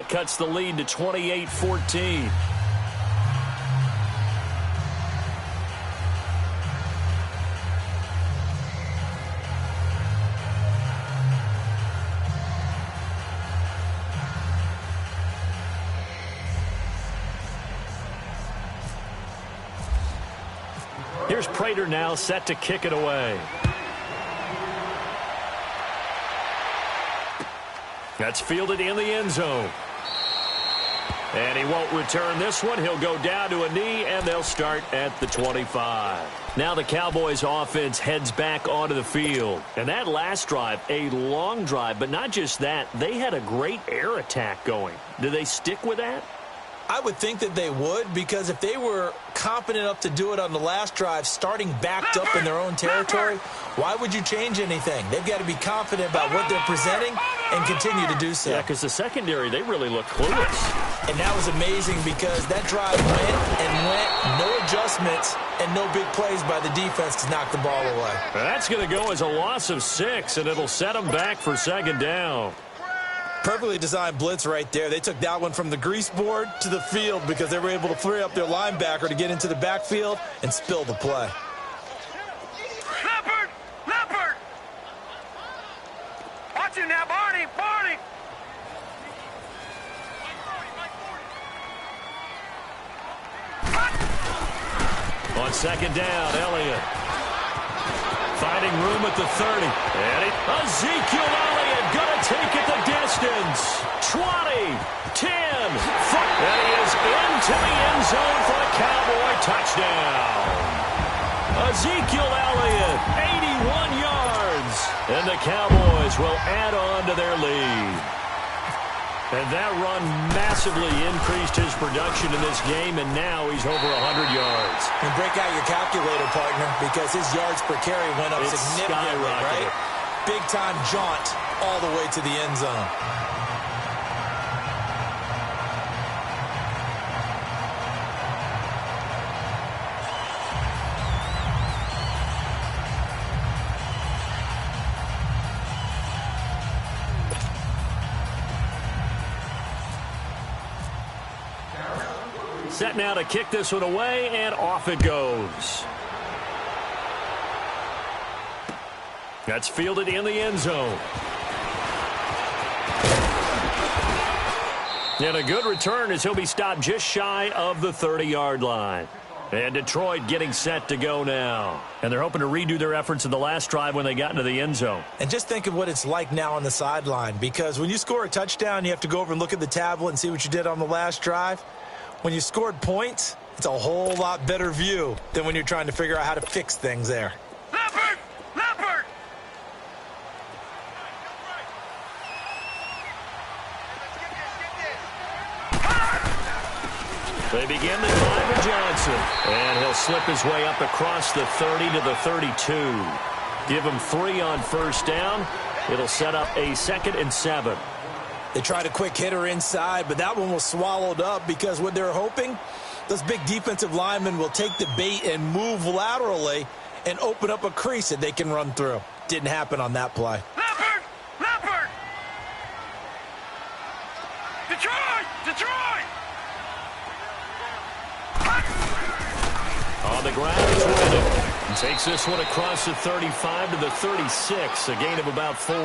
That cuts the lead to 28-14. Here's Prater now set to kick it away. That's fielded in the end zone. And he won't return this one. He'll go down to a knee, and they'll start at the 25. Now the Cowboys offense heads back onto the field. And that last drive, a long drive, but not just that. They had a great air attack going. Do they stick with that? I would think that they would, because if they were confident enough to do it on the last drive, starting backed up in their own territory, why would you change anything? They've got to be confident about what they're presenting and continue to do so. Yeah, because the secondary, they really look clueless. And that was amazing because that drive went, no adjustments, and no big plays by the defense to knock the ball away. That's going to go as a loss of 6, and it'll set them back for second down. Perfectly designed blitz right there. They took that one from the grease board to the field because they were able to free up their linebacker to get into the backfield and spill the play. Leopard! Watch him now, Barney! On second down, Elliott. Finding room at the 30. And Ezekiel Elliott going to take it the distance. 20, 10, 5. And he is into the end zone for the Cowboy touchdown. Ezekiel Elliott, 81 yards. And the Cowboys will add on to their lead. And that run massively increased his production in this game, and now he's over 100 yards. And break out your calculator, partner, because his yards per carry went up significantly, right? Big-time jaunt all the way to the end zone. Set now to kick this one away, and off it goes. That's fielded in the end zone. And a good return as he'll be stopped just shy of the 30-yard line. And Detroit getting set to go now. And they're hoping to redo their efforts in the last drive when they got into the end zone. And just think of what it's like now on the sideline, because when you score a touchdown, you have to go over and look at the tablet and see what you did on the last drive. When you scored points, it's a whole lot better view than when you're trying to figure out how to fix things there. Leopard! They begin the drive with Johnson. And he'll slip his way up across the 30 to the 32. Give him 3 on first down. It'll set up a 2nd and 7. They tried a quick hitter inside, but that one was swallowed up because what they're hoping, those big defensive linemen will take the bait and move laterally and open up a crease that they can run through. Didn't happen on that play. Leopard! Detroit! On the ground, he's winning. And takes this one across the 35 to the 36, a gain of about 4.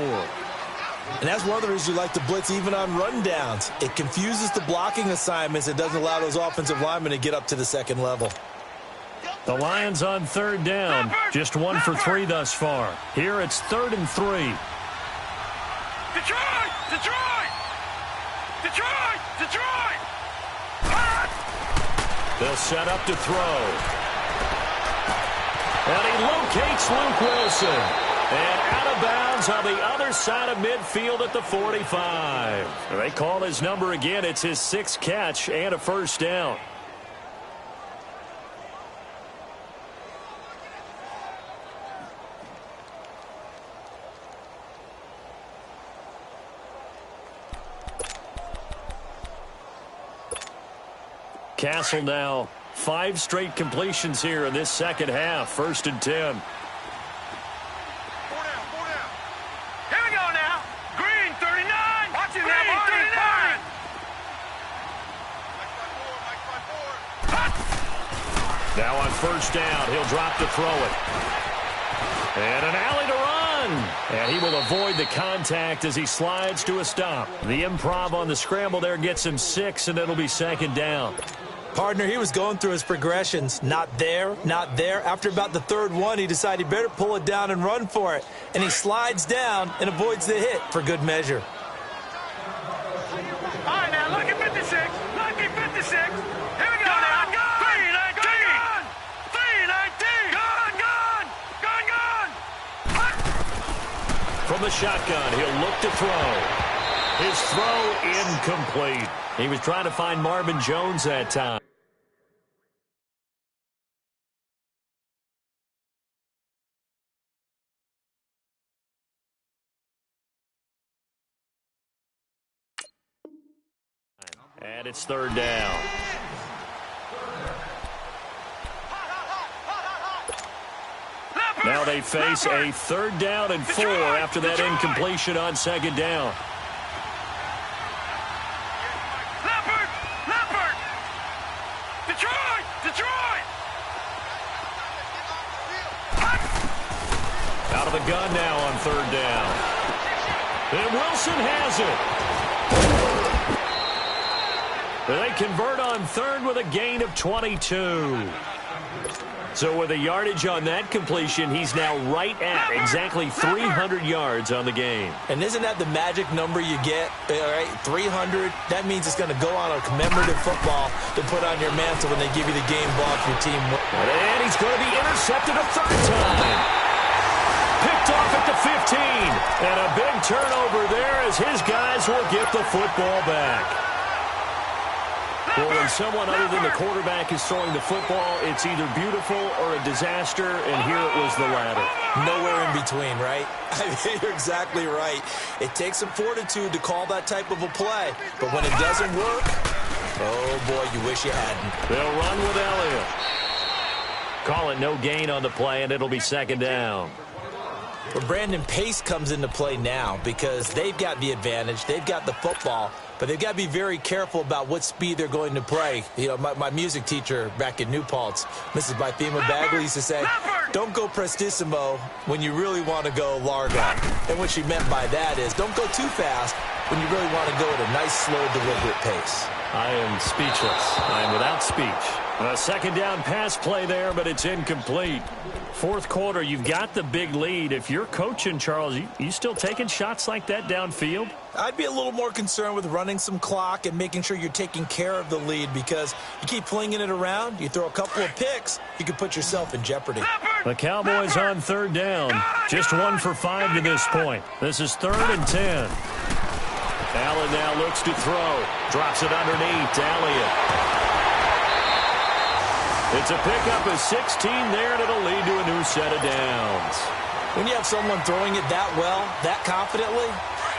And that's one of the reasons you like to blitz even on rundowns. It confuses the blocking assignments. It doesn't allow those offensive linemen to get up to the second level. The Lions on third down. Just 1 for 3 thus far. Here it's 3rd and 3. Detroit! They'll set up to throw. And he locates Luke Wilson. And out of bounds on the other side of midfield at the 45. They call his number again. It's his 6th catch and a first down. Castle now 5 straight completions here in this second half. 1st and 10. Now on first down, he'll drop to throw it. And an alley to run. And he will avoid the contact as he slides to a stop. The improv on the scramble there gets him 6, and it'll be second down. Partner, he was going through his progressions. Not there, not there. After about the third one, he decided he better pull it down and run for it. And he slides down and avoids the hit for good measure. All right, now, lucky 56. Lucky 56. Here we go now. 319. 319. Gone. From the shotgun, he'll look to throw. His throw incomplete. He was trying to find Marvin Jones that time. And it's third down. Now they face a 3rd down and 4 after that incompletion on second down. Detroit! Out of the gun now on 3rd down. And Wilson has it. They convert on 3rd with a gain of 22. So with a yardage on that completion, he's now right at exactly 300 yards on the game. And isn't that the magic number you get? All right, 300. That means it's going to go on a commemorative football to put on your mantle when they give you the game ball if your team wins. And he's going to be intercepted a 3rd time. Picked off at the 15. And a big turnover there as his guys will get the football back. Well, when someone other than the quarterback is throwing the football, it's either beautiful or a disaster, and here it was the latter. Nowhere in between, right? I mean, you're exactly right. It takes some fortitude to call that type of a play, but when it doesn't work, oh, boy, you wish you hadn't. They'll run with Elliott. Call it no gain on the play, and it'll be second down. But Brandon, pace comes into play now because they've got the advantage. They've got the football, but they've got to be very careful about what speed they're going to play. You know, my music teacher back in New Paltz, Mrs. Bythema Bagley, used to say, don't go prestissimo when you really want to go largo. And what she meant by that is don't go too fast when you really want to go at a nice, slow, deliberate pace. I am speechless. I am without speech. A second down pass play there, but it's incomplete. 4th quarter, you've got the big lead. If you're coaching, Charles, you still taking shots like that downfield? I'd be a little more concerned with running some clock and making sure you're taking care of the lead because you keep flinging it around, you throw a couple of picks, you could put yourself in jeopardy. The Cowboys on 3rd down. Just 1 for 5 to this point. This is 3rd and 10. Allen now looks to throw. Drops it underneath to Elliott. It's a pickup of 16 there, and it'll lead to a new set of downs. When you have someone throwing it that well, that confidently,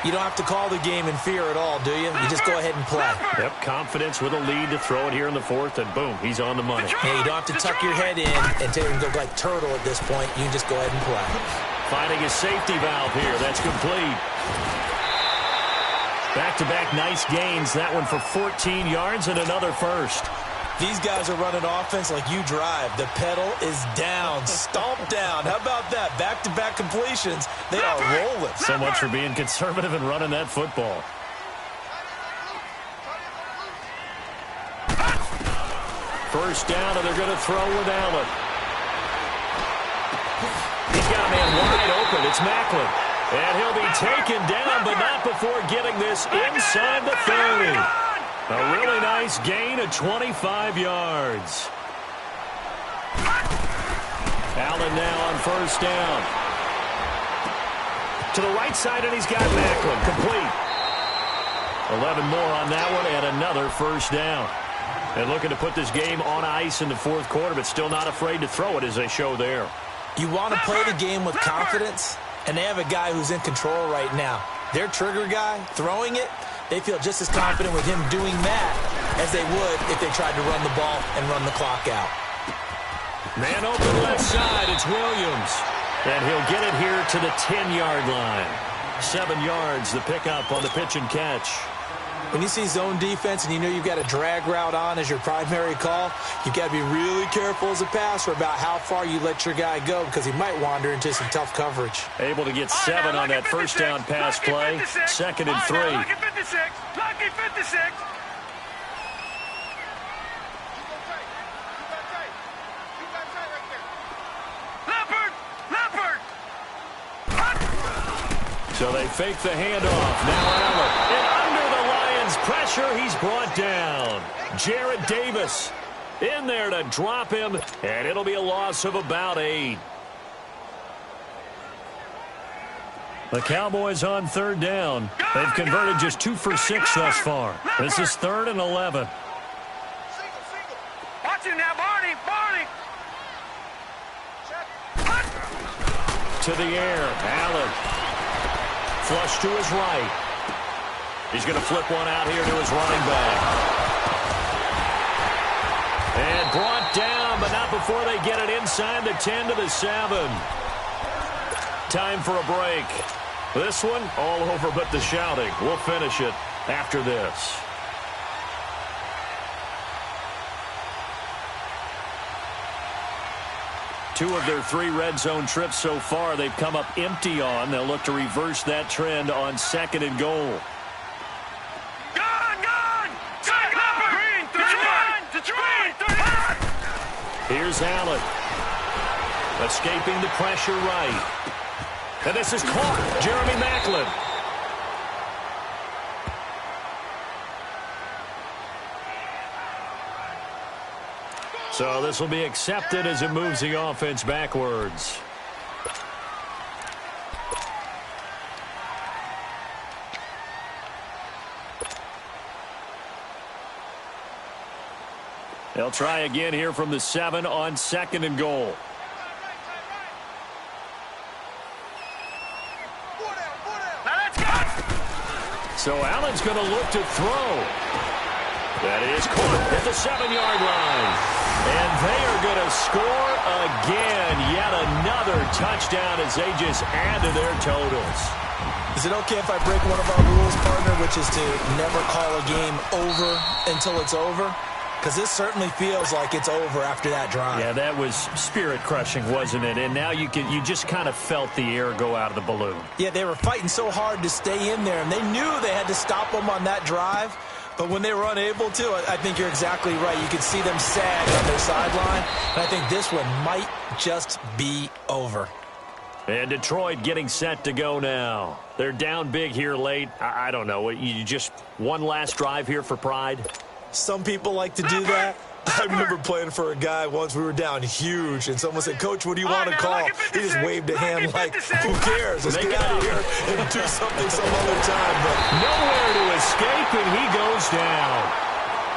you don't have to call the game in fear at all, do you? You just go ahead and play. Yep, confidence with a lead to throw it here in the 4th, and boom, he's on the money. Yeah, you don't have to tuck your head in and go like turtle at this point. You can just go ahead and play. Finding a safety valve here. That's complete. Back-to-back nice gains. That one for 14 yards and another first. These guys are running offense like you drive. The pedal is down, stomped down. How about that? Back-to-back completions. They are rolling. So much for being conservative and running that football. First down, and they're going to throw with Allen. He's got a man wide open. It's Macklin. And he'll be taken down, but not before getting this inside the 30. A really nice gain of 25 yards. Allen now on first down. To the right side, and he's got Macklin. Complete. 11 more on that one, and another first down. And looking to put this game on ice in the 4th quarter, but still not afraid to throw it as they show there. You want to play the game with confidence, and they have a guy who's in control right now. Their trigger guy, throwing it, they feel just as confident with him doing that as they would if they tried to run the ball and run the clock out. Man open left side, it's Williams. And he'll get it here to the 10-yard line. 7 yards, the pickup on the pitch and catch. When you see zone defense and you know you've got a drag route on as your primary call, you've got to be really careful as a passer about how far you let your guy go because he might wander into some tough coverage. Able to get 7 on that first down pass play. 2nd and 3. Lucky 56. Lucky 56. So they fake the handoff. Now Allen. And under the Lions' pressure, he's brought down. Jarrett Davis in there to drop him, and it'll be a loss of about 8. The Cowboys on 3rd down. They've converted just 2 for 6 thus far. This is 3rd and 11. Watch him now, Barney. Barney. To the air. Allen. Flush to his right. He's going to flip one out here to his running back. And brought down, but not before they get it inside the 10 to the 7. Time for a break. This one, all over but the shouting. We'll finish it after this. Two of their 3 red zone trips so far, they've come up empty on. They'll look to reverse that trend on 2nd and goal. Here's Allen. Escaping the pressure right. And this is caught. Jeremy Maclin. So this will be accepted as it moves the offense backwards. They'll try again here from the 7 on 2nd and goal. So Allen's going to look to throw. That is caught at the 7-yard line. And they are going to score again. Yet another touchdown as they just add to their totals. Is it okay if I break one of our rules, partner, which is to never call a game over until it's over? Because this certainly feels like it's over after that drive. Yeah, that was spirit-crushing, wasn't it? And now you just kind of felt the air go out of the balloon. Yeah, they were fighting so hard to stay in there, and they knew they had to stop them on that drive. But when they were unable to, I think you're exactly right. You could see them sag on their sideline. And I think this one might just be over. And Detroit getting set to go now. They're down big here late. I don't know. You just one last drive here for pride? Some people like to do that. I remember playing for a guy once. We were down huge, and someone said, "Coach, what do you want to call?" He just waved a hand like, "Who cares? Let's get out of here and do something some other time." But nowhere to escape, and he goes down.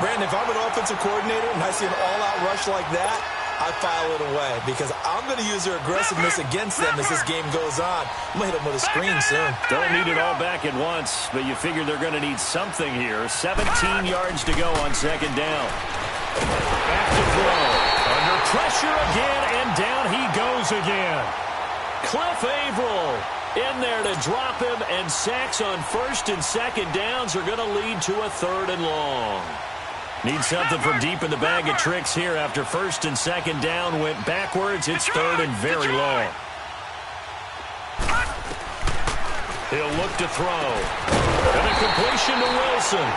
Brandon, if I'm an offensive coordinator and I see an all-out rush like that, I file it away because I'm going to use their aggressiveness against them as this game goes on. I'm going to hit them with a screen soon. Don't need it all back at once, but you figure they're going to need something here. 17 yards to go on 2nd down. Back to throw. Under pressure again, and down he goes again. Cliff Averill in there to drop him, and sacks on 1st and 2nd downs are going to lead to a 3rd and long. Need something from deep in the bag of tricks here after 1st and 2nd down went backwards. It's 3rd and very long. He'll look to throw. And a completion to Wilson.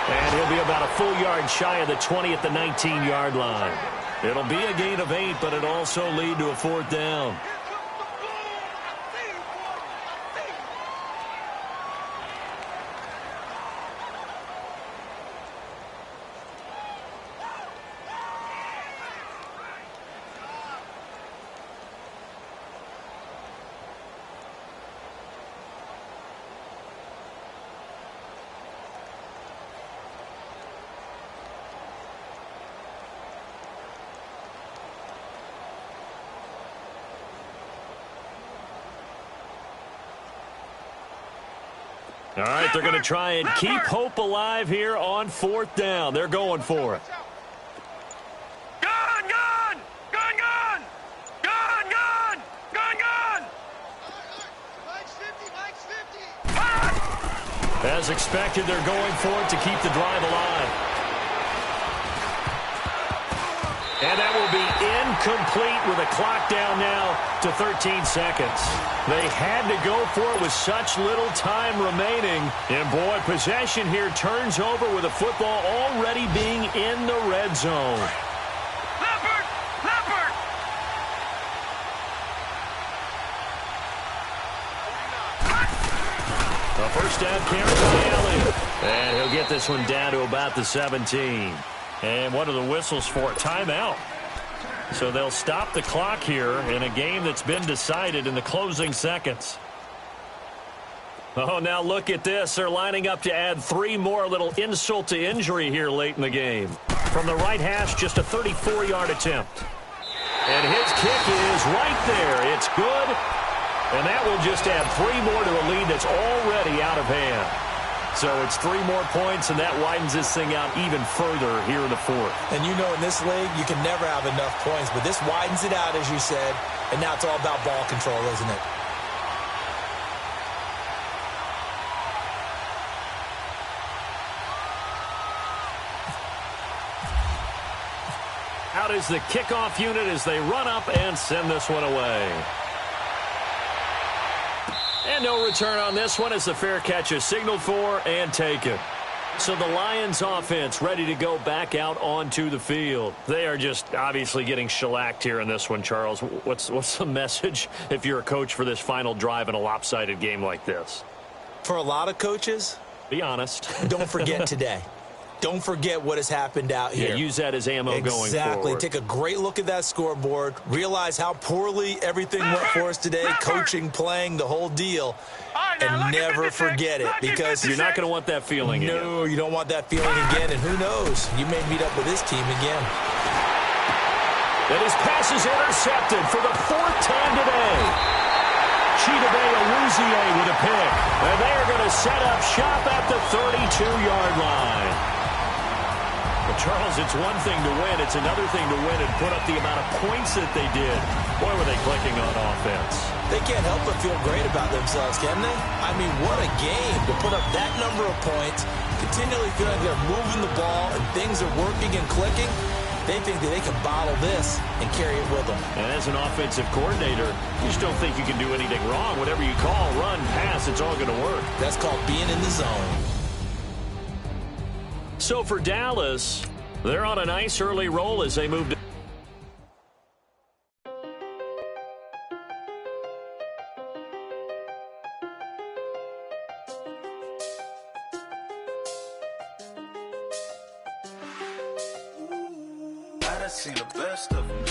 And he'll be about a full yard shy of the 20 at the 19-yard line. It'll be a gain of 8, but it'll also lead to a 4th down. All right, they're going to try and keep hope alive here on 4th down. They're going for it. Gun, gun! Gun, gun! Gun, gun! Gun, gun! And As expected, they're going for it to keep the drive alive. And that will be incomplete with a clock down now to 13 seconds. They had to go for it with such little time remaining. And, boy, possession here turns over with the football already being in the red zone. Leopard! Leopard! A first down carry by Elliott. And he'll get this one down to about the 17. And what are the whistles for? Timeout. So they'll stop the clock here in a game that's been decided in the closing seconds. Oh, now look at this. They're lining up to add 3 more, a little insult to injury here late in the game. From the right hash, just a 34-yard attempt. And his kick is right there. It's good. And that will just add 3 more to a lead that's already out of hand. So it's 3 more points, and that widens this thing out even further here in the fourth. And you know in this league, you can never have enough points, but this widens it out, as you said, and now it's all about ball control, isn't it? Out is the kickoff unit as they run up and send this one away. And no return on this one as the fair catch is signaled for and taken. So the Lions offense ready to go back out onto the field. They are just obviously getting shellacked here in this one, Charles. What's the message if you're a coach for this final drive in a lopsided game like this? For a lot of coaches, be honest. Don't forget today. Don't forget what has happened out here. Yeah, use that as ammo going forward. Exactly. Take a great look at that scoreboard. Realize how poorly everything went for us today. Coaching, playing, the whole deal. And never forget it, because you're not going to want that feeling again. No, you don't want that feeling again. And who knows? You may meet up with this team again. And his pass is intercepted for the 4th time today. Chidobe Awuzie with a pick. And they are going to set up shop at the 32-yard line. But Charles, it's one thing to win. It's another thing to win and put up the amount of points that they did. Boy, were they clicking on offense. They can't help but feel great about themselves, can they? I mean, what a game to put up that number of points, continually feel like they're moving the ball and things are working and clicking. They think that they can bottle this and carry it with them. And as an offensive coordinator, you just don't think you can do anything wrong. Whatever you call, run, pass, it's all going to work. That's called being in the zone. So for Dallas, they're on a nice early roll as they move to I done seen the best of them,